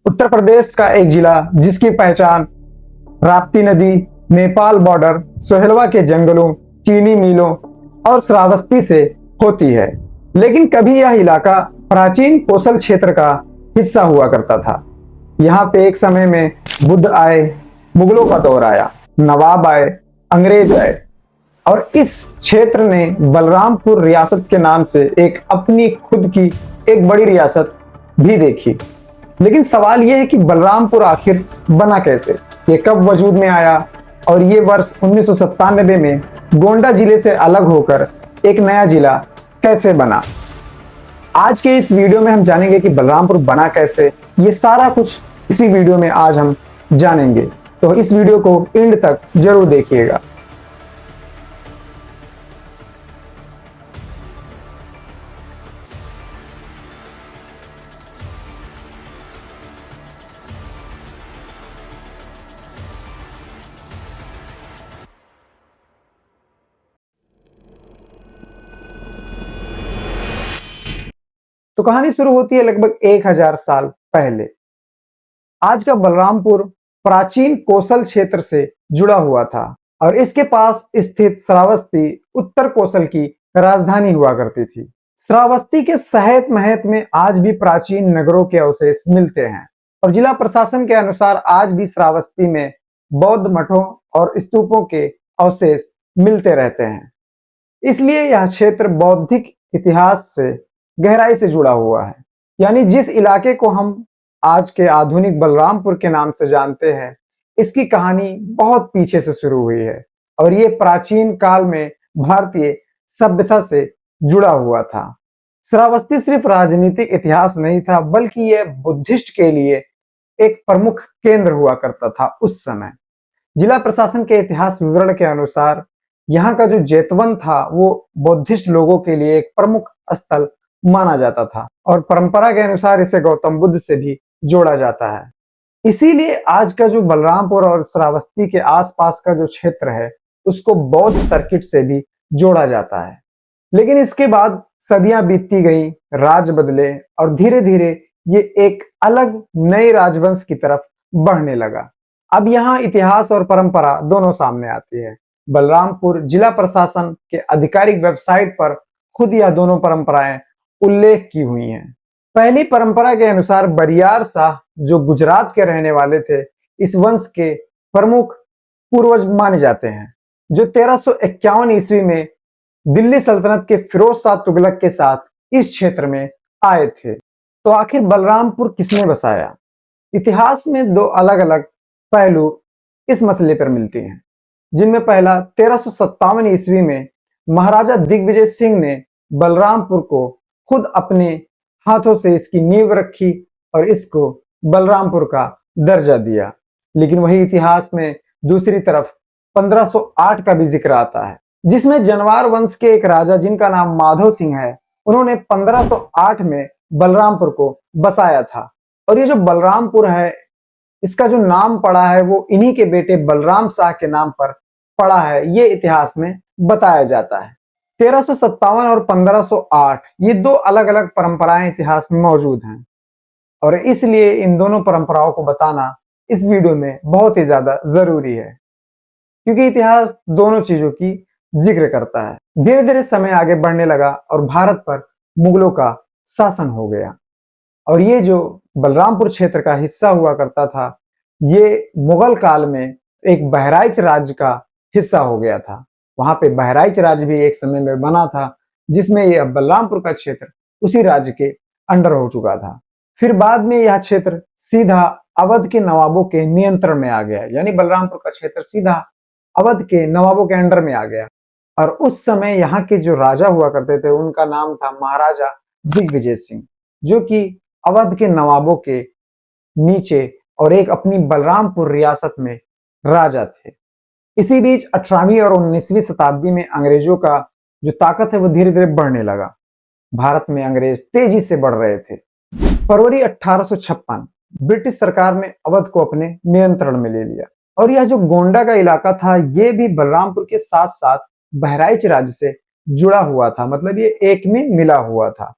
उत्तर प्रदेश का एक जिला जिसकी पहचान राप्ती नदी, नेपाल बॉर्डर, सोहेलवा के जंगलों, चीनी मिलों और श्रावस्ती से होती है। लेकिन कभी यह इलाका प्राचीन कोसल क्षेत्र का हिस्सा हुआ करता था। यहाँ पे एक समय में बुद्ध आए, मुगलों का दौर आया, नवाब आए, अंग्रेज आए और इस क्षेत्र ने बलरामपुर रियासत के नाम से एक अपनी खुद की एक बड़ी रियासत भी देखी। लेकिन सवाल यह है कि बलरामपुर आखिर बना कैसे, ये कब वजूद में आया और ये वर्ष 1997 में गोंडा जिले से अलग होकर एक नया जिला कैसे बना। आज के इस वीडियो में हम जानेंगे कि बलरामपुर बना कैसे। ये सारा कुछ इसी वीडियो में आज हम जानेंगे, तो इस वीडियो को एंड तक जरूर देखिएगा। तो कहानी शुरू होती है लगभग 1000 साल पहले। आज का बलरामपुर प्राचीन कोसल क्षेत्र से जुड़ा हुआ था और इसके पास स्थित श्रावस्ती उत्तर कोसल की राजधानी हुआ करती थी। श्रावस्ती के सहेत महत में आज भी प्राचीन नगरों के अवशेष मिलते हैं और जिला प्रशासन के अनुसार आज भी श्रावस्ती में बौद्ध मठों और स्तूपों के अवशेष मिलते रहते हैं। इसलिए यह क्षेत्र बौद्धिक इतिहास से गहराई से जुड़ा हुआ है। यानी जिस इलाके को हम आज के आधुनिक बलरामपुर के नाम से जानते हैं, इसकी कहानी बहुत पीछे से शुरू हुई है और ये प्राचीन काल में भारतीय सभ्यता से जुड़ा हुआ था। श्रावस्ती सिर्फ राजनीतिक इतिहास नहीं था, बल्कि यह बुद्धिस्ट के लिए एक प्रमुख केंद्र हुआ करता था उस समय। जिला प्रशासन के इतिहास विवरण के अनुसार यहाँ का जो जेतवन था वो बौद्धिस्ट लोगों के लिए एक प्रमुख स्थल माना जाता था और परंपरा के अनुसार इसे गौतम बुद्ध से भी जोड़ा जाता है। इसीलिए आज का जो बलरामपुर और श्रावस्ती के आसपास का जो क्षेत्र है उसको बौद्ध सर्किट से भी जोड़ा जाता है। लेकिन इसके बाद सदियां बीतती गई, राज बदले और धीरे धीरे ये एक अलग नए राजवंश की तरफ बढ़ने लगा। अब यहाँ इतिहास और परंपरा दोनों सामने आती है। बलरामपुर जिला प्रशासन के आधिकारिक वेबसाइट पर खुद यह दोनों परंपराएं उल्लेख की हुई हैं। पहली परंपरा के अनुसार बरियार शाह जो गुजरात के रहने वाले थे, इस वंश के प्रमुख पूर्वज माने जाते हैं, जो 1351 ईस्वी में दिल्ली सल्तनत के फिरोज शाह तुगलक के साथ इस क्षेत्र में आए थे। तो आखिर बलरामपुर किसने बसाया? इतिहास में दो अलग अलग पहलू इस मसले पर मिलते हैं, जिनमें पहला 1357 ईस्वी में महाराजा दिग्विजय सिंह ने बलरामपुर को खुद अपने हाथों से इसकी नींव रखी और इसको बलरामपुर का दर्जा दिया। लेकिन वही इतिहास में दूसरी तरफ 1508 का भी जिक्र आता है, जिसमें जनवार वंश के एक राजा जिनका नाम माधव सिंह है, उन्होंने 1508 में बलरामपुर को बसाया था। और ये जो बलरामपुर है, इसका जो नाम पड़ा है वो इन्हीं के बेटे बलराम शाह के नाम पर पड़ा है, ये इतिहास में बताया जाता है। 1357 और 1508 ये दो अलग अलग परंपराएं इतिहास में मौजूद हैं और इसलिए इन दोनों परंपराओं को बताना इस वीडियो में बहुत ही ज्यादा जरूरी है, क्योंकि इतिहास दोनों चीजों की जिक्र करता है। धीरे धीरे समय आगे बढ़ने लगा और भारत पर मुगलों का शासन हो गया और ये जो बलरामपुर क्षेत्र का हिस्सा हुआ करता था, ये मुगल काल में एक बहराइच राज्य का हिस्सा हो गया था। वहां पे बहराइच राज्य भी एक समय में बना था, जिसमें यह बलरामपुर का क्षेत्र उसी राज्य के अंडर हो चुका था। फिर बाद में यह क्षेत्र सीधा अवध के नवाबों के नियंत्रण में आ गया, यानी बलरामपुर का क्षेत्र सीधा अवध के नवाबों के अंडर में आ गया। और उस समय यहाँ के जो राजा हुआ करते थे उनका नाम था महाराजा दिग्विजय सिंह, जो कि अवध के नवाबों के नीचे और एक अपनी बलरामपुर रियासत में राजा थे। इसी बीच 18वीं और 19वीं शताब्दी में अंग्रेजों का जो ताकत है वो धीरे धीरे बढ़ने लगा। भारत में अंग्रेज तेजी से बढ़ रहे थे। फरवरी 1856 ब्रिटिश सरकार ने अवध को अपने नियंत्रण में ले लिया और यह जो गोंडा का इलाका था ये भी बलरामपुर के साथ साथ बहराइच राज्य से जुड़ा हुआ था, मतलब ये एक में मिला हुआ था।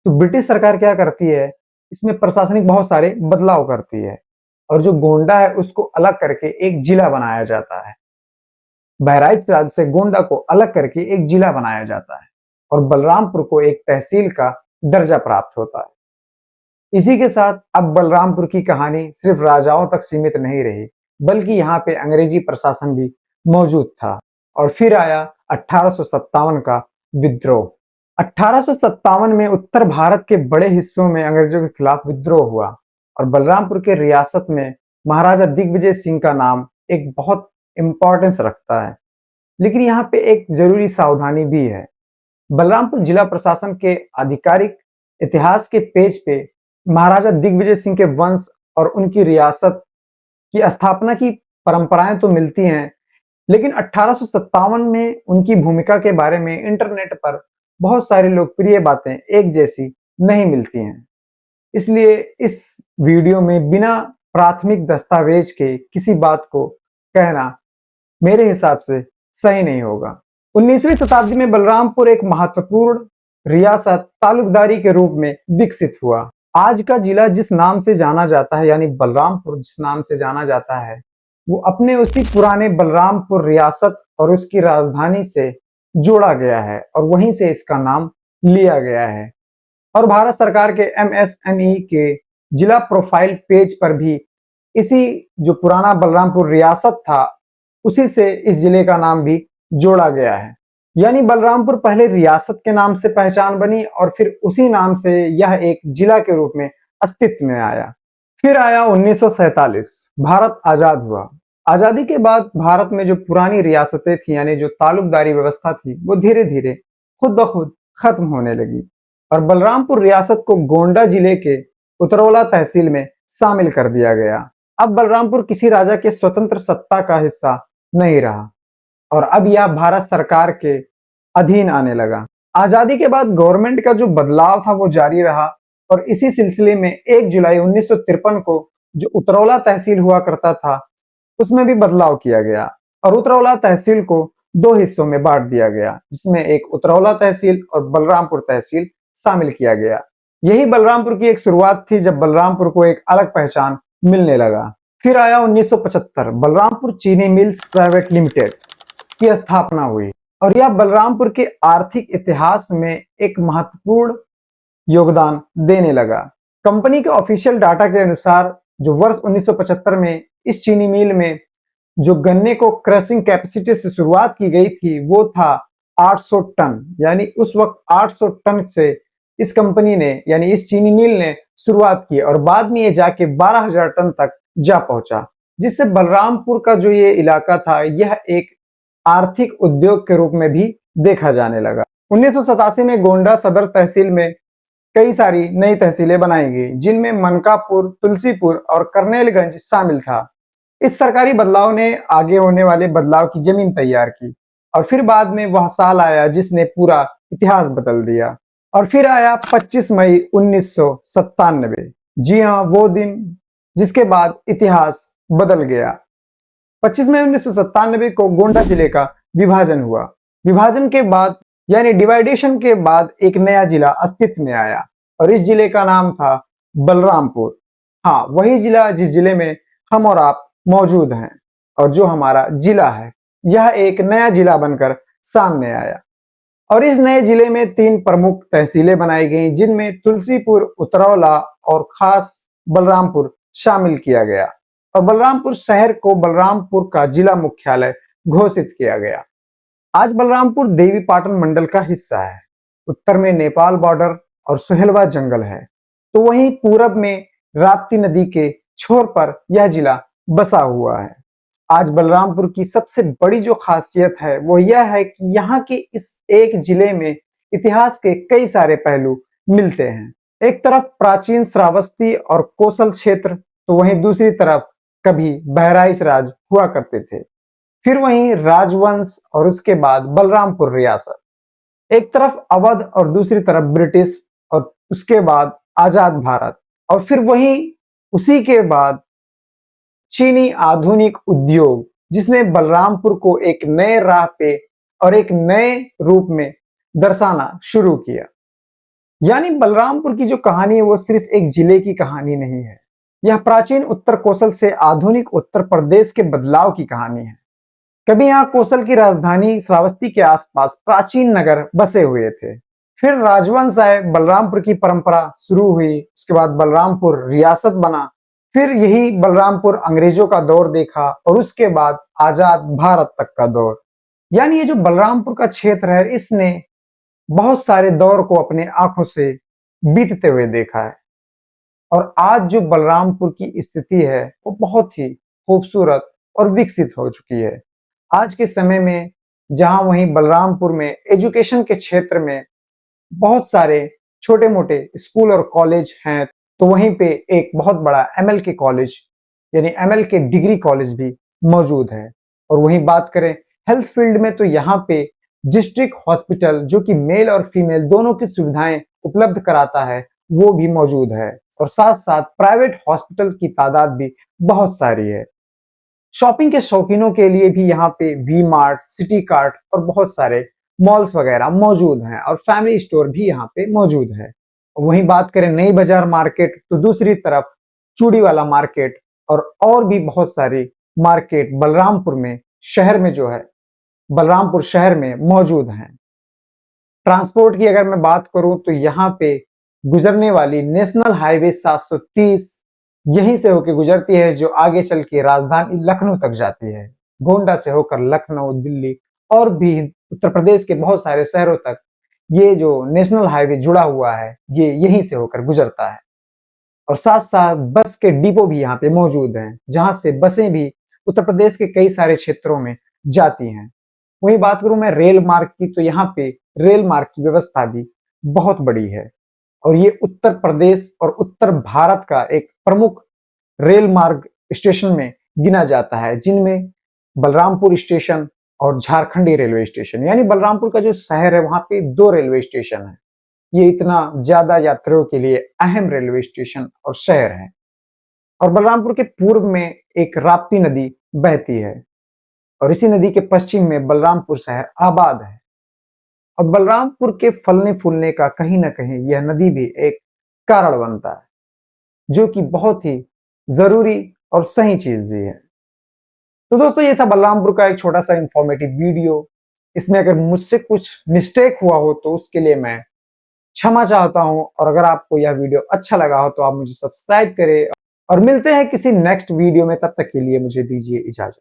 तो ब्रिटिश सरकार क्या करती है, इसमें प्रशासनिक बहुत सारे बदलाव करती है और जो गोंडा है उसको अलग करके एक जिला बनाया जाता है। बहराइच राज्य से गोंडा को अलग करके एक जिला बनाया जाता है और बलरामपुर को एक तहसील का दर्जा प्राप्त होता है। इसी के साथ अब बलरामपुर की कहानी सिर्फ राजाओं तक सीमित नहीं रही, बल्कि यहाँ पे अंग्रेजी प्रशासन भी मौजूद था। और फिर आया 1857 का विद्रोह। 1857 में उत्तर भारत के बड़े हिस्सों में अंग्रेजों के खिलाफ विद्रोह हुआ और बलरामपुर के रियासत में महाराजा दिग्विजय सिंह का नाम एक बहुत इंपॉर्टेंस रखता है। लेकिन यहाँ पे एक जरूरी सावधानी भी है। बलरामपुर जिला प्रशासन के आधिकारिक इतिहास के पेज पे महाराजा दिग्विजय सिंह के वंश और उनकी रियासत की स्थापना की परंपराएं तो मिलती हैं, लेकिन 1857 में उनकी भूमिका के बारे में इंटरनेट पर बहुत सारी लोकप्रिय बातें एक जैसी नहीं मिलती हैं। इसलिए इस वीडियो में बिना प्राथमिक दस्तावेज के किसी बात को कहना मेरे हिसाब से सही नहीं होगा। 19वीं शताब्दी में बलरामपुर एक महत्वपूर्ण रियासत तालुकदारी के रूप में विकसित हुआ। आज का जिला जिस नाम से जाना जाता है, यानी बलरामपुर जिस नाम से जाना जाता है, वो अपने उसी पुराने बलरामपुर रियासत और उसकी राजधानी से जोड़ा गया है और वहीं से इसका नाम लिया गया है। और भारत सरकार के एमएसएमई के जिला प्रोफाइल पेज पर भी इसी जो पुराना बलरामपुर रियासत था उसी से इस जिले का नाम भी जोड़ा गया है। यानी बलरामपुर पहले रियासत के नाम से पहचान बनी और फिर उसी नाम से यह एक जिला के रूप में अस्तित्व में आया। फिर आया 1947, भारत आजाद हुआ। आजादी के बाद भारत में जो पुरानी रियासतें थी, यानी जो तालुकदारी व्यवस्था थी, वो धीरे धीरे खुद ब खुद खत्म होने लगी और बलरामपुर रियासत को गोंडा जिले के उतरौला तहसील में शामिल कर दिया गया। अब बलरामपुर किसी राजा के स्वतंत्र सत्ता का हिस्सा नहीं रहा और अब यह भारत सरकार के अधीन आने लगा। आजादी के बाद गवर्नमेंट का जो बदलाव था वो जारी रहा और इसी सिलसिले में 1 जुलाई 1953 को जो उतरौला तहसील हुआ करता था उसमें भी बदलाव किया गया और उतरौला तहसील को 2 हिस्सों में बांट दिया गया, जिसमें एक उतरौला तहसील और बलरामपुर तहसील शामिल किया गया। यही बलरामपुर की एक शुरुआत थी जब बलरामपुर को एक अलग पहचान मिलने लगा। फिर आया 1975, बलरामपुर चीनी मिल्स प्राइवेट लिमिटेड की स्थापना हुई और यह बलरामपुर के आर्थिक इतिहास में एक महत्वपूर्ण योगदान देने लगा। कंपनी के ऑफिशियल डाटा के अनुसार जो वर्ष 1975 में इस चीनी मिल में जो गन्ने को क्रशिंग कैपेसिटी से शुरुआत की गई थी वो था 800 टन। यानी उस वक्त 800 टन से इस कंपनी ने यानी इस चीनी मिल ने शुरुआत की और बाद में ये जाके 12,000 टन तक जा पहुंचा, जिससे बलरामपुर का जो ये इलाका था यह एक आर्थिक उद्योग के रूप में भी देखा जाने लगा। 1987 में गोंडा सदर तहसील में कई सारी नई तहसीलें बनाई गई, जिनमें मनकापुर, तुलसीपुर और करनेलगंज शामिल था। इस सरकारी बदलाव ने आगे होने वाले बदलाव की जमीन तैयार की और फिर बाद में वह साल आया जिसने पूरा इतिहास बदल दिया। और फिर आया 25 मई 1997। जी हाँ, वो दिन जिसके बाद इतिहास बदल गया। 25 मई 1997 को गोंडा जिले का विभाजन हुआ। विभाजन के बाद यानी डिवाइडेशन के बाद एक नया जिला अस्तित्व में आया और इस जिले का नाम था बलरामपुर। हाँ, वही जिला जिस जिले में हम और आप मौजूद हैं और जो हमारा जिला है यह एक नया जिला बनकर सामने आया और इस नए जिले में 3 प्रमुख तहसीलें बनाई गई, जिनमें तुलसीपुर, उतरौला और खास बलरामपुर शामिल किया गया और बलरामपुर शहर को बलरामपुर का जिला मुख्यालय घोषित किया गया। आज बलरामपुर देवीपाटन मंडल का हिस्सा है। उत्तर में नेपाल बॉर्डर और सुहेलवा जंगल है, तो वहीं पूरब में राप्ती नदी के छोर पर यह जिला बसा हुआ है। आज बलरामपुर की सबसे बड़ी जो खासियत है वो यह है कि यहाँ के इस एक जिले में इतिहास के कई सारे पहलू मिलते हैं। एक तरफ प्राचीन श्रावस्ती और कोसल क्षेत्र, तो वहीं दूसरी तरफ कभी बहराइच राज हुआ करते थे। फिर वहीं राजवंश और उसके बाद बलरामपुर रियासत। एक तरफ अवध और दूसरी तरफ ब्रिटिश और उसके बाद आजाद भारत और फिर वहीं उसी के बाद चीनी आधुनिक उद्योग, जिसने बलरामपुर को एक नए राह पे और एक नए रूप में दर्शाना शुरू किया। यानी बलरामपुर की जो कहानी है वो सिर्फ एक जिले की कहानी नहीं है। यह प्राचीन उत्तर कोसल से आधुनिक उत्तर प्रदेश के बदलाव की कहानी है। कभी यहाँ कोसल की राजधानी श्रावस्ती के आसपास प्राचीन नगर बसे हुए थे। फिर राजवंश आए, बलरामपुर की परंपरा शुरू हुई, उसके बाद बलरामपुर रियासत बना। फिर यही बलरामपुर अंग्रेजों का दौर देखा और उसके बाद आजाद भारत तक का दौर। यानी ये जो बलरामपुर का क्षेत्र है, इसने बहुत सारे दौर को अपने आंखों से बीतते हुए देखा है। और आज जो बलरामपुर की स्थिति है वो बहुत ही खूबसूरत और विकसित हो चुकी है। आज के समय में जहां वहीं बलरामपुर में एजुकेशन के क्षेत्र में बहुत सारे छोटे मोटे स्कूल और कॉलेज हैं, तो वहीं पे एक बहुत बड़ा एमएल के कॉलेज यानी एमएल के डिग्री कॉलेज भी मौजूद है। और वहीं बात करें हेल्थ फील्ड में, तो यहाँ पे डिस्ट्रिक्ट हॉस्पिटल जो कि मेल और फीमेल दोनों की सुविधाएं उपलब्ध कराता है वो भी मौजूद है। और साथ साथ प्राइवेट हॉस्पिटल की तादाद भी बहुत सारी है। शॉपिंग के शौकीनों के लिए भी यहाँ पे वी मार्ट, सिटी कार्ट और बहुत सारे मॉल्स वगैरह मौजूद हैं और फैमिली स्टोर भी यहाँ पे मौजूद है। वहीं बात करें नई बाजार मार्केट, तो दूसरी तरफ चूड़ी वाला मार्केट और भी बहुत सारी मार्केट बलरामपुर में शहर में जो है बलरामपुर शहर में मौजूद हैं। ट्रांसपोर्ट की अगर मैं बात करूं तो यहाँ पे गुजरने वाली नेशनल हाईवे 730 यहीं से होकर गुजरती है, जो आगे चल के राजधानी लखनऊ तक जाती है। गोंडा से होकर लखनऊ, दिल्ली और भी उत्तर प्रदेश के बहुत सारे शहरों तक ये जो नेशनल हाईवे जुड़ा हुआ है ये यहीं से होकर गुजरता है। और साथ साथ बस के डिपो भी यहाँ पे मौजूद हैं, जहां से बसें भी उत्तर प्रदेश के कई सारे क्षेत्रों में जाती हैं। वहीं बात करूं मैं रेल मार्ग की, तो यहाँ पे रेल मार्ग की व्यवस्था भी बहुत बड़ी है और ये उत्तर प्रदेश और उत्तर भारत का एक प्रमुख रेल मार्ग स्टेशन में गिना जाता है, जिनमें बलरामपुर स्टेशन और झारखंडी रेलवे स्टेशन। यानी बलरामपुर का जो शहर है वहां पे दो रेलवे स्टेशन है। ये इतना ज्यादा यात्रियों के लिए अहम रेलवे स्टेशन और शहर है। और बलरामपुर के पूर्व में एक राप्ती नदी बहती है और इसी नदी के पश्चिम में बलरामपुर शहर आबाद है। और बलरामपुर के फलने फूलने का कहीं ना कहीं यह नदी भी एक कारण बनता है, जो कि बहुत ही जरूरी और सही चीज भी है। तो दोस्तों ये था बलरामपुर का एक छोटा सा इंफॉर्मेटिव वीडियो। इसमें अगर मुझसे कुछ मिस्टेक हुआ हो तो उसके लिए मैं क्षमा चाहता हूं। और अगर आपको यह वीडियो अच्छा लगा हो तो आप मुझे सब्सक्राइब करें और मिलते हैं किसी नेक्स्ट वीडियो में। तब तक के लिए मुझे दीजिए इजाजत।